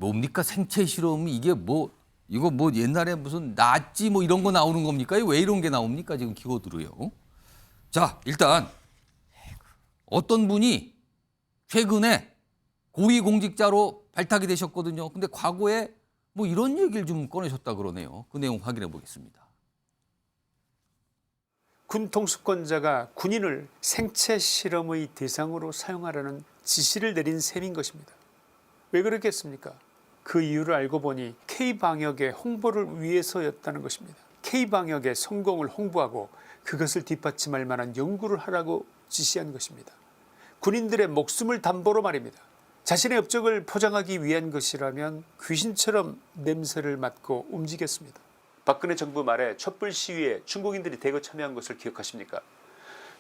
뭡니까 생체 실험이 이게 뭐 이거 뭐 옛날에 무슨 나치 뭐 이런 거 나오는 겁니까? 왜 이런 게 나옵니까? 지금 키워드로요. 자, 일단 어떤 분이 최근에 고위공직자로 발탁이 되셨거든요. 근데 과거에 뭐 이런 얘기를 좀 꺼내셨다 그러네요. 그 내용 확인해 보겠습니다. 군 통수권자가 군인을 생체 실험의 대상으로 사용하라는 지시를 내린 셈인 것입니다. 왜 그렇겠습니까? 그 이유를 알고 보니 K방역의 홍보를 위해서였다는 것입니다. K방역의 성공을 홍보하고 그것을 뒷받침할 만한 연구를 하라고 지시한 것입니다. 군인들의 목숨을 담보로 말입니다. 자신의 업적을 포장하기 위한 것이라면 귀신처럼 냄새를 맡고 움직였습니다. 박근혜 정부 말에 촛불 시위에 중국인들이 대거 참여한 것을 기억하십니까?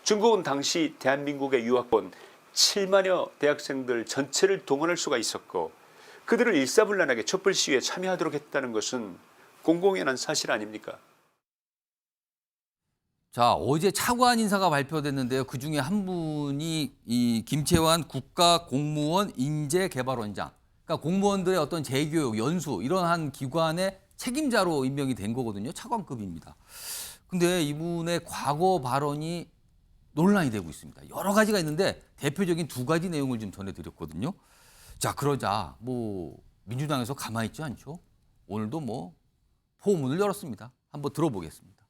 중국은 당시 대한민국에 유학 온 7만여 대학생들 전체를 동원할 수가 있었고 그들을 일사불란하게 촛불 시위에 참여하도록 했다는 것은 공공연한 사실 아닙니까? 자, 어제 차관 인사가 발표됐는데요. 그중에 한 분이 이 김채환 국가공무원 인재개발원장. 그러니까 공무원들의 어떤 재교육, 연수 이런 한 기관의 책임자로 임명이 된 거거든요. 차관급입니다. 근데 이분의 과거 발언이 논란이 되고 있습니다. 여러 가지가 있는데 대표적인 두 가지 내용을 좀 전해드렸거든요. 자, 그러자 뭐 민주당에서 가만히 있지 않죠. 오늘도 뭐 포문을 열었습니다. 한번 들어보겠습니다.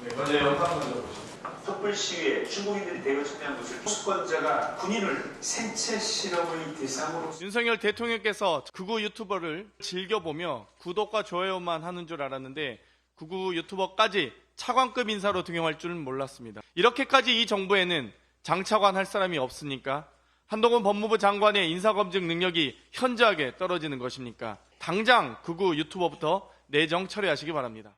네, 먼저 영상 먼저 보십니다. 촛불 시위에 중국인들이 대거 참여한 것을 통수권자가 군인을 생체 실험의 대상으로 윤석열 대통령께서 극우 유튜버를 즐겨보며 구독과 좋아요만 하는 줄 알았는데 극우 유튜버까지 차관급 인사로 등용할 줄은 몰랐습니다. 이렇게까지 이 정부에는 장차관 할 사람이 없으니까 한동훈 법무부 장관의 인사검증 능력이 현저하게 떨어지는 것입니까? 당장 극우 유튜버부터 내정 처리하시기 바랍니다.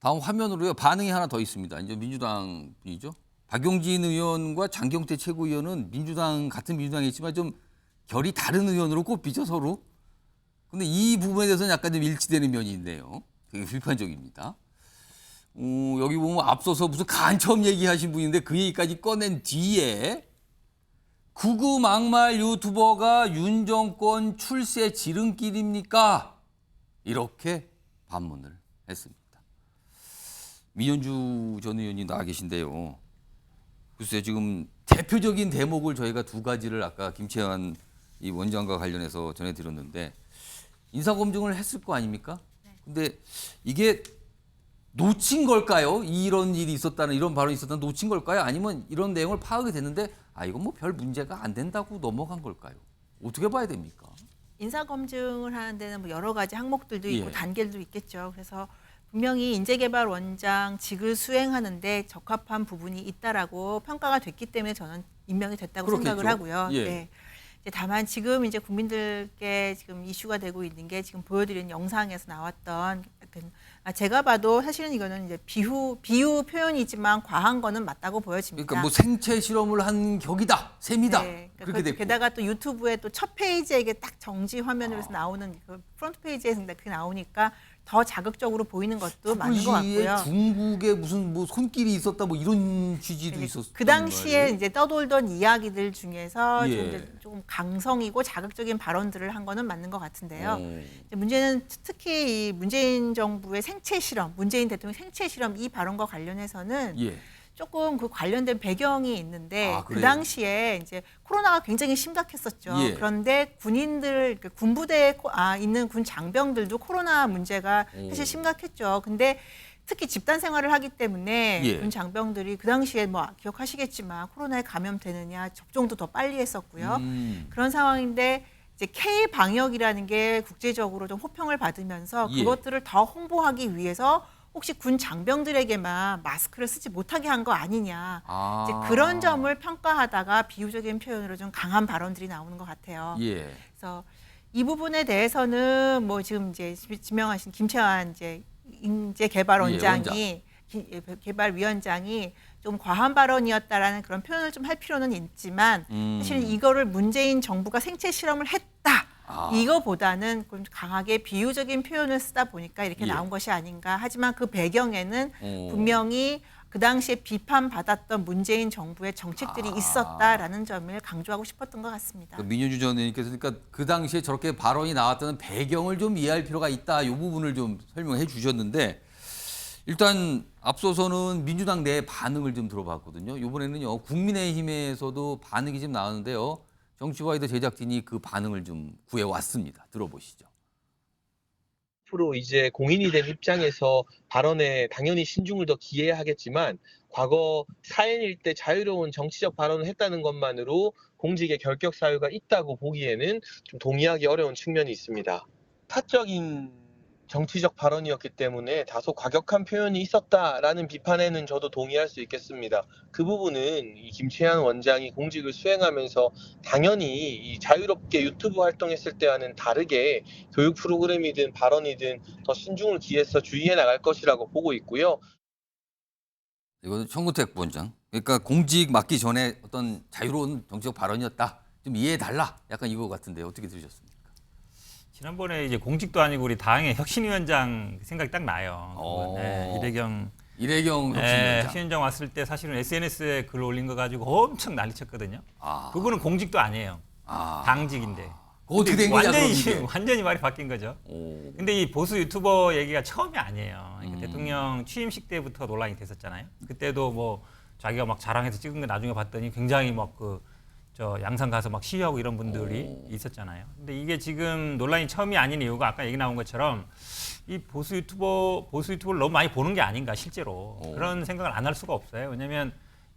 다음 화면으로요. 반응이 하나 더 있습니다. 이제 민주당 분이죠. 박용진 의원과 장경태 최고위원은 민주당 같은 민주당에 있지만 좀 결이 다른 의원으로 꼽히죠 서로. 근데 이 부분에 대해서는 약간 좀 일치되는 면이 있네요. 되게 비판적입니다. 여기 보면 앞서서 무슨 간첩 얘기하신 분인데 그 얘기까지 꺼낸 뒤에 극우 막말 유튜버가 윤 정권 출세 지름길입니까? 이렇게 반문을 했습니다. 민현주 전 의원이 나와 계신데요. 글쎄 지금 대표적인 대목을 저희가 두 가지를 아까 김채환 이 원장과 관련해서 전해드렸는데 인사검증을 했을 거 아닙니까? 근데 이게 놓친 걸까요? 이런 일이 있었다는 이런 발언이 있었다는 놓친 걸까요? 아니면 이런 내용을 파악이 됐는데 이건 뭐 별 문제가 안 된다고 넘어간 걸까요? 어떻게 봐야 됩니까? 인사검증을 하는 데는 뭐 여러 가지 항목들도 있고 예. 단계들도 있겠죠. 그래서 분명히 인재개발원장 직을 수행하는데 적합한 부분이 있다라고 평가가 됐기 때문에 저는 임명이 됐다고 그렇겠죠. 생각을 하고요. 예. 네. 이제 다만 지금 이제 국민들께 지금 이슈가 되고 있는 게 지금 보여드린 영상에서 나왔던 제가 봐도 사실은 이거는 이제 비유 표현이지만 과한 거는 맞다고 보여집니다. 그러니까 뭐 생체 실험을 한 격이다, 셈이다. 네, 그렇게 됐고. 게다가 또 유튜브에 또 첫 페이지에 이게 딱 정지 화면으로 해서 나오는 그 프론트 페이지에서 그게 나오니까 더 자극적으로 보이는 것도 맞는 것 같고요. 중국에 무슨 뭐 손길이 있었다 뭐 이런 취지도 있었어요. 그 당시에 이제 떠돌던 이야기들 중에서 예. 좀 이제 조금 강성이고 자극적인 발언들을 한 거는 맞는 것 같은데요. 오. 이제 문제는 특히 이 문재인 정부의 생체 실험, 문재인 대통령 생체 실험 이 발언과 관련해서는 예. 조금 그 관련된 배경이 있는데 그 그래요? 당시에 이제 코로나가 굉장히 심각했었죠. 예. 그런데 군인들 군부대에 있는 군 장병들도 코로나 문제가 사실 심각했죠. 근데 특히 집단 생활을 하기 때문에 예. 군 장병들이 그 당시에 뭐 기억하시겠지만 코로나에 감염되느냐 접종도 더 빨리 했었고요. 그런 상황인데 이제 K 방역이라는 게 국제적으로 좀 호평을 받으면서 예. 그것들을 더 홍보하기 위해서 혹시 군 장병들에게만 마스크를 쓰지 못하게 한 거 아니냐. 이제 그런 점을 평가하다가 비유적인 표현으로 좀 강한 발언들이 나오는 것 같아요. 예. 그래서 이 부분에 대해서는 뭐 지금 이제 지명하신 김채환 이제 인재개발원장이 개발위원장이 좀 과한 발언이었다라는 그런 표현을 좀 할 필요는 있지만 사실은 이거를 문재인 정부가 생체 실험을 했다. 이거보다는 좀 강하게 비유적인 표현을 쓰다 보니까 이렇게 예. 나온 것이 아닌가. 하지만 그 배경에는 분명히 그 당시에 비판받았던 문재인 정부의 정책들이 있었다라는 점을 강조하고 싶었던 것 같습니다. 민현주 전 의원님께서 그러니까 그 당시에 저렇게 발언이 나왔다는 배경을 좀 이해할 필요가 있다. 이 부분을 좀 설명해 주셨는데 일단 앞서서는 민주당 내 반응을 좀 들어봤거든요. 이번에는요 국민의힘에서도 반응이 좀 나왔는데요. 정치와이드 제작진이 그 반응을 좀 구해왔습니다. 들어보시죠. 앞으로 이제 공인이 된 입장에서 발언에 당연히 신중을 더 기해야 하겠지만 과거 사연일 때 자유로운 정치적 발언을 했다는 것만으로 공직에 결격 사유가 있다고 보기에는 좀 동의하기 어려운 측면이 있습니다. 사적인 정치적 발언이었기 때문에 다소 과격한 표현이 있었다라는 비판에는 저도 동의할 수 있겠습니다. 그 부분은 이 김채한 원장이 공직을 수행하면서 당연히 이 자유롭게 유튜브 활동했을 때와는 다르게 교육 프로그램이든 발언이든 더 신중을 기해서 주의해 나갈 것이라고 보고 있고요. 이거는 청구택 부원장. 그러니까 공직 맡기 전에 어떤 자유로운 정치적 발언이었다. 좀 이해해달라. 약간 이거 같은데 어떻게 들으셨습니까? 지난번에 이제 공직도 아니고 우리 당의 혁신위원장 생각이 딱 나요. 네, 이래경 혁신위원장. 혁신위원장 왔을 때 사실은 SNS에 글 올린 거 가지고 엄청 난리쳤거든요. 그분은 공직도 아니에요. 당직인데. 어떻게 된 거냐, 완전히 말이 바뀐 거죠. 근데 이 보수 유튜버 얘기가 처음이 아니에요. 그러니까 대통령 취임식 때부터 논란이 됐었잖아요. 그때도 뭐 자기가 막 자랑해서 찍은 거 나중에 봤더니 굉장히 막 저 양산 가서 막 시위하고 이런 분들이 있었잖아요. 근데 이게 지금 논란이 처음이 아닌 이유가 아까 얘기 나온 것처럼 이 보수 유튜버를 너무 많이 보는 게 아닌가 실제로 그런 생각을 안 할 수가 없어요. 왜냐하면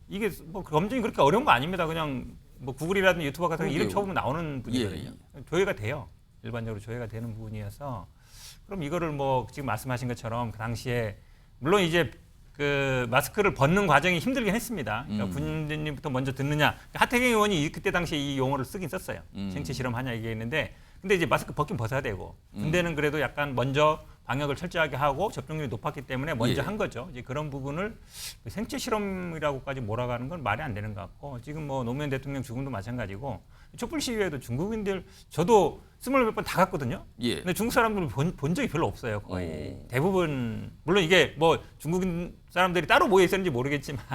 이게 뭐 검증이 그렇게 어려운 거 아닙니다. 그냥 뭐 구글이라든지 유튜버 같은 거 이름 쳐보면 나오는 분이거든요. 조회가 돼요. 일반적으로 조회가 되는 부분이어서 그럼 이거를 뭐 지금 말씀하신 것처럼 그 당시에 물론 이제 그 마스크를 벗는 과정이 힘들긴 했습니다. 그러니까 군대님부터 먼저 듣느냐. 하태경 의원이 그때 당시에 이 용어를 쓰긴 썼어요. 생체 실험하냐 얘기했는데, 근데 이제 마스크 벗긴 벗어야 되고, 군대는 그래도 약간 먼저 방역을 철저하게 하고 접종률이 높았기 때문에 먼저 한 거죠. 이제 그런 부분을 생체 실험이라고까지 몰아가는 건 말이 안 되는 것 같고, 지금 뭐 노무현 대통령 죽음도 마찬가지고, 촛불 시위에도 중국인들 저도 20몇 번 다 갔거든요. 근데 중국 사람들을 본 적이 별로 없어요. 거의 대부분 물론 이게 뭐 중국인 사람들이 따로 모여 있었는지 모르겠지만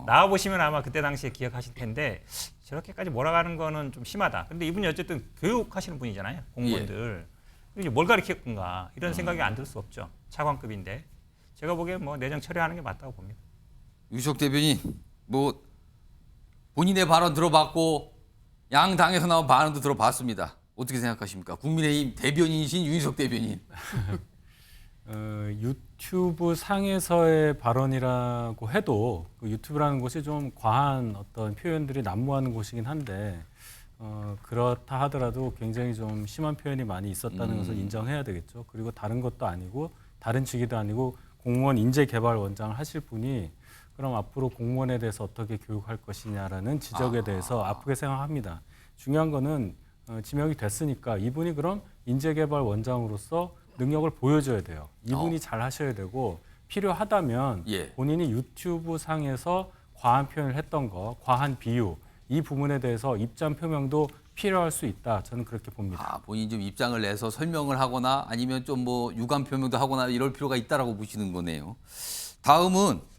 나와 보시면 아마 그때 당시에 기억하실 텐데 저렇게까지 몰아가는 거는 좀 심하다. 근데 이분이 어쨌든 교육하시는 분이잖아요. 공무원들. 이게 뭘 가르쳤건가 이런 생각이 안 들 수 없죠. 차관급인데 제가 보기엔 뭐 내정 처리하는 게 맞다고 봅니다. 유석 대변인 뭐 본인의 발언 들어봤고 양 당에서 나온 발언도 들어봤습니다. 어떻게 생각하십니까? 국민의힘 대변인이신 유인석 대변인. 유튜브 상에서의 발언이라고 해도 그 유튜브라는 곳이 좀 과한 어떤 표현들이 난무하는 곳이긴 한데 그렇다 하더라도 굉장히 좀 심한 표현이 많이 있었다는 것을 인정해야 되겠죠. 그리고 다른 것도 아니고 다른 직위도 아니고 공무원 인재개발원장을 하실 분이 그럼 앞으로 공무원에 대해서 어떻게 교육할 것이냐라는 지적에 대해서 아프게 생각합니다. 중요한 거는 지명이 됐으니까 이분이 그럼 인재개발원장으로서 능력을 보여줘야 돼요. 이분이 잘 하셔야 되고 필요하다면 본인이 유튜브 상에서 과한 표현을 했던 거, 과한 비유 이 부분에 대해서 입장 표명도 필요할 수 있다. 저는 그렇게 봅니다. 본인이 좀 입장을 내서 설명을 하거나 아니면 좀 뭐 유감 표명도 하거나 이럴 필요가 있다라고 보시는 거네요. 다음은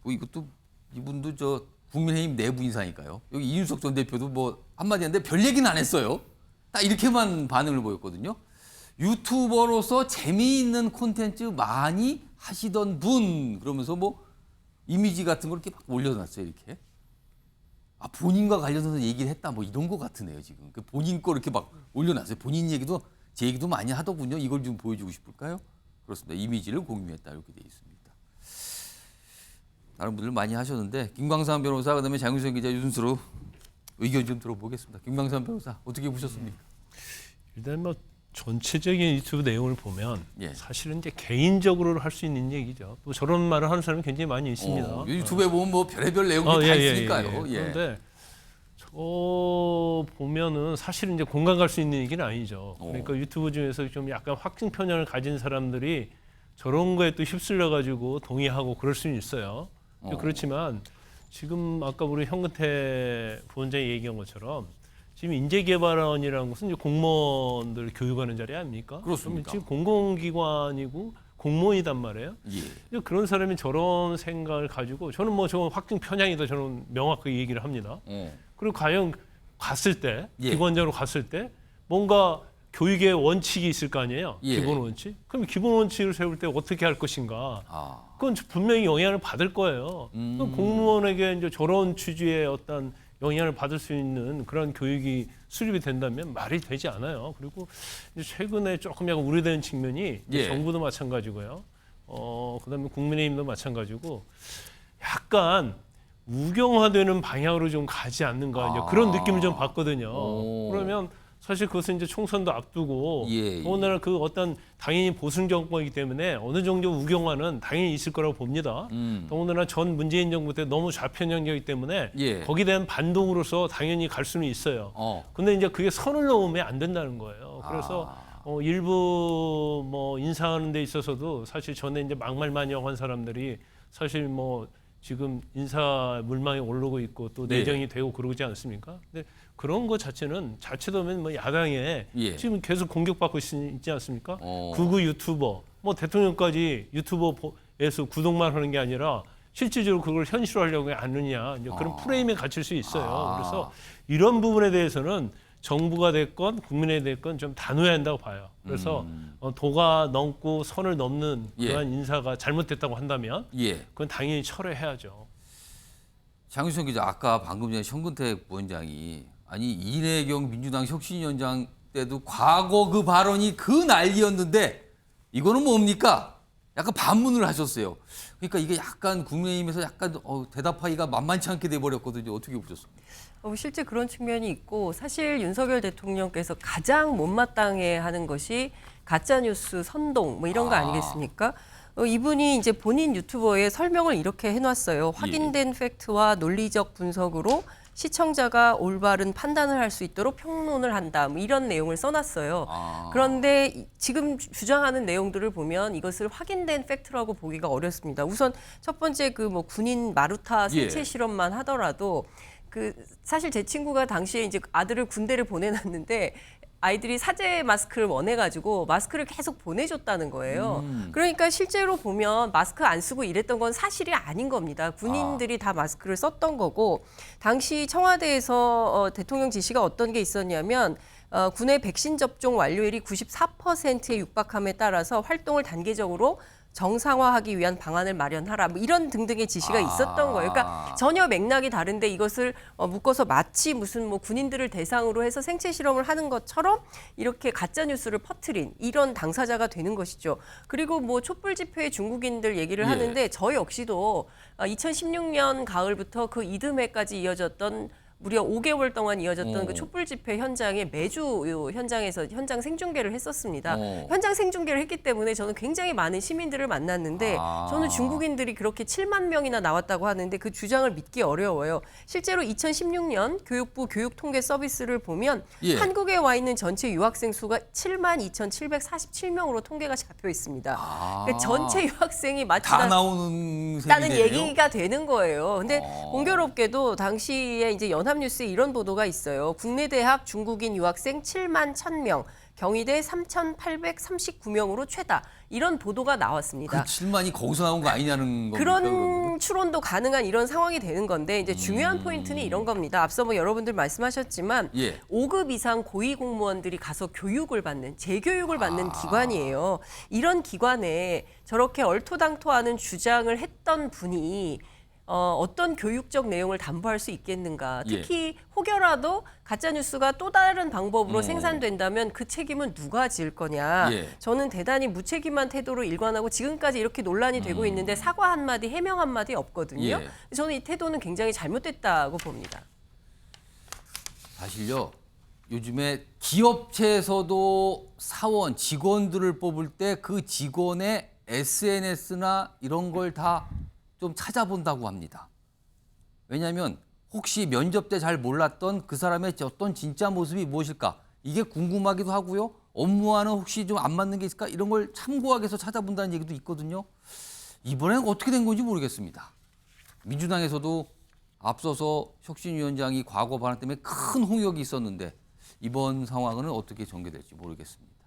뭐 이것도 이분도 저 국민의힘 내부 인사니까요. 여기 이준석 전 대표도 뭐 한마디 했는데 별 얘기는 안 했어요. 딱 이렇게만 반응을 보였거든요. 유튜버로서 재미있는 콘텐츠 많이 하시던 분 그러면서 뭐 이미지 같은 걸 이렇게 막 올려놨어요. 이렇게. 본인과 관련해서 얘기를 했다 뭐 이런 거 같으네요. 지금 그 본인 거 이렇게 막 올려놨어요. 본인 얘기도 제 얘기도 많이 하더군요. 이걸 좀 보여주고 싶을까요? 그렇습니다. 이미지를 공유했다 이렇게 돼 있습니다. 다른 분들 많이 하셨는데 김광삼 변호사 그다음에 장윤선 기자 순서로 의견 좀 들어보겠습니다. 김광삼 변호사 어떻게 보셨습니까? 일단 뭐 전체적인 유튜브 내용을 보면 사실은 이제 개인적으로 할 수 있는 얘기죠. 또 저런 말을 하는 사람이 굉장히 많이 있습니다. 유튜브에 보면 뭐 별의별 내용이 다 있으니까요. 그런데 저 보면은 사실은 이제 공감 갈 수 있는 얘기는 아니죠. 그러니까 유튜브 중에서 좀 약간 확증 편향을 가진 사람들이 저런 거에 또 휩쓸려 가지고 동의하고 그럴 수는 있어요. 그렇지만 지금 아까 우리 현근태 부원장이 얘기한 것처럼 지금 인재개발원이라는 것은 이제 공무원들 교육하는 자리 아닙니까? 그렇습니까? 지금 공공기관이고 공무원이단 말이에요. 예. 근데 그런 사람이 저런 생각을 가지고 저는 뭐 저건 확증 편향이다 저는 명확하게 얘기를 합니다. 그리고 과연 갔을 때 예. 기관장으로 갔을 때 뭔가 교육의 원칙이 있을 거 아니에요. 예. 기본 원칙. 그럼 기본 원칙을 세울 때 어떻게 할 것인가. 아. 그건 분명히 영향을 받을 거예요. 그럼 공무원에게 이제 저런 취지의 어떤 영향을 받을 수 있는 그런 교육이 수립이 된다면 말이 되지 않아요. 그리고 이제 최근에 조금 약간 우려되는 측면이 예. 정부도 마찬가지고요. 그다음에 국민의힘도 마찬가지고 약간 우경화되는 방향으로 좀 가지 않는가 이제 그런 느낌을 좀 받거든요. 오. 그러면 사실 그것은 이제 총선도 앞두고 예, 더군다나 그 어떤 당연히 보수 정권이기 때문에 어느 정도 우경화는 당연히 있을 거라고 봅니다. 더군다나 전 문재인 정부 때 너무 좌편향적이기 때문에 예. 거기에 대한 반동으로서 당연히 갈 수는 있어요. 근데 이제 그게 선을 넘으면 안 된다는 거예요. 그래서 일부 뭐 인사하는 데 있어서도 사실 전에 이제 막말만영한 사람들이 사실 뭐 지금 인사 물망에 오르고 있고 또 내정이 되고 그러지 않습니까? 근데 그런 것 자체는 자칫하면 뭐 야당에 예. 지금 계속 공격받고 있지 않습니까? 극우 유튜버, 뭐 대통령까지 유튜버에서 구독만 하는 게 아니라 실질적으로 그걸 현실화하려고 하느냐 이제 그런 프레임에 갇힐 수 있어요. 그래서 이런 부분에 대해서는 정부가 됐건 국민에 됐건 좀 단호해야 한다고 봐요. 그래서 도가 넘고 선을 넘는 그러한 인사가 잘못됐다고 한다면 그건 당연히 철회해야죠. 장윤선 기자, 아까 방금 전에 현근택 부원장이 아니 이내경 민주당 혁신위원장 때도 과거 그 발언이 그 난리였는데 이거는 뭡니까? 약간 반문을 하셨어요. 그러니까 이게 약간 국민의힘에서 약간 대답하기가 만만치 않게 돼버렸거든요. 어떻게 보셨습니까? 실제 그런 측면이 있고 사실 윤석열 대통령께서 가장 못마땅해하는 것이 가짜뉴스 선동 뭐 이런 거 아니겠습니까? 이분이 이제 본인 유튜버에 설명을 이렇게 해놨어요. 확인된 팩트와 논리적 분석으로 시청자가 올바른 판단을 할 수 있도록 평론을 한다. 뭐 이런 내용을 써놨어요. 그런데 지금 주장하는 내용들을 보면 이것을 확인된 팩트라고 보기가 어렵습니다. 우선 첫 번째 그 뭐 군인 마루타 생체 실험만 하더라도 그 사실 제 친구가 당시에 이제 아들을 군대를 보내놨는데 아이들이 사제 마스크를 원해가지고 마스크를 계속 보내줬다는 거예요. 그러니까 실제로 보면 마스크 안 쓰고 이랬던 건 사실이 아닌 겁니다. 군인들이 다 마스크를 썼던 거고 당시 청와대에서 대통령 지시가 어떤 게 있었냐면 군의 백신 접종 완료율이 94%에 육박함에 따라서 활동을 단계적으로 정상화하기 위한 방안을 마련하라. 뭐 이런 등등의 지시가 있었던 거예요. 그러니까 전혀 맥락이 다른데 이것을 묶어서 마치 무슨 뭐 군인들을 대상으로 해서 생체 실험을 하는 것처럼 이렇게 가짜 뉴스를 퍼뜨린 이런 당사자가 되는 것이죠. 그리고 뭐 촛불 집회의 중국인들 얘기를 하는데 저 역시도 2016년 가을부터 그 이듬해까지 이어졌던 무려 5개월 동안 이어졌던 그 촛불 집회 현장에 매주 현장에서 현장 생중계를 했었습니다. 현장 생중계를 했기 때문에 저는 굉장히 많은 시민들을 만났는데 저는 중국인들이 그렇게 7만 명이나 나왔다고 하는데 그 주장을 믿기 어려워요. 실제로 2016년 교육부 교육통계 서비스를 보면 한국에 와 있는 전체 유학생 수가 7만 2,747명으로 통계가 잡혀 있습니다. 그러니까 전체 유학생이 마치 다 나오는 다는 셈이네요. 얘기가 되는 거예요. 근데 공교롭게도 당시에 이제 연합뉴스에 이런 보도가 있어요. 국내 대학 중국인 유학생 7만 1,000명, 경희대 3,839명으로 최다. 이런 보도가 나왔습니다. 그 7만이 거기서 나온 거 아니냐는 겁니까? 그런 그러면? 추론도 가능한 이런 상황이 되는 건데 이제 중요한 포인트는 이런 겁니다. 앞서 뭐 여러분들 말씀하셨지만 5급 이상 고위 공무원들이 가서 교육을 받는 재교육을 받는 기관이에요. 이런 기관에 저렇게 얼토당토하는 주장을 했던 분이 어떤 교육적 내용을 담보할 수 있겠는가. 특히 혹여라도 가짜뉴스가 또 다른 방법으로 생산된다면 그 책임은 누가 질 거냐. 저는 대단히 무책임한 태도로 일관하고 지금까지 이렇게 논란이 되고 있는데 사과 한마디, 해명 한마디 없거든요. 저는 이 태도는 굉장히 잘못됐다고 봅니다. 사실요. 요즘에 기업체에서도 사원, 직원들을 뽑을 때 그 직원의 SNS나 이런 걸 다 좀 찾아본다고 합니다. 왜냐하면 혹시 면접 때 잘 몰랐던 그 사람의 어떤 진짜 모습이 무엇일까 이게 궁금하기도 하고요. 업무와는 혹시 좀 안 맞는 게 있을까 이런 걸 참고하기 위해서 찾아본다는 얘기도 있거든요. 이번에는 어떻게 된 건지 모르겠습니다. 민주당에서도 앞서서 혁신위원장이 과거 발언 때문에 큰 홍역이 있었는데 이번 상황은 어떻게 전개될지 모르겠습니다.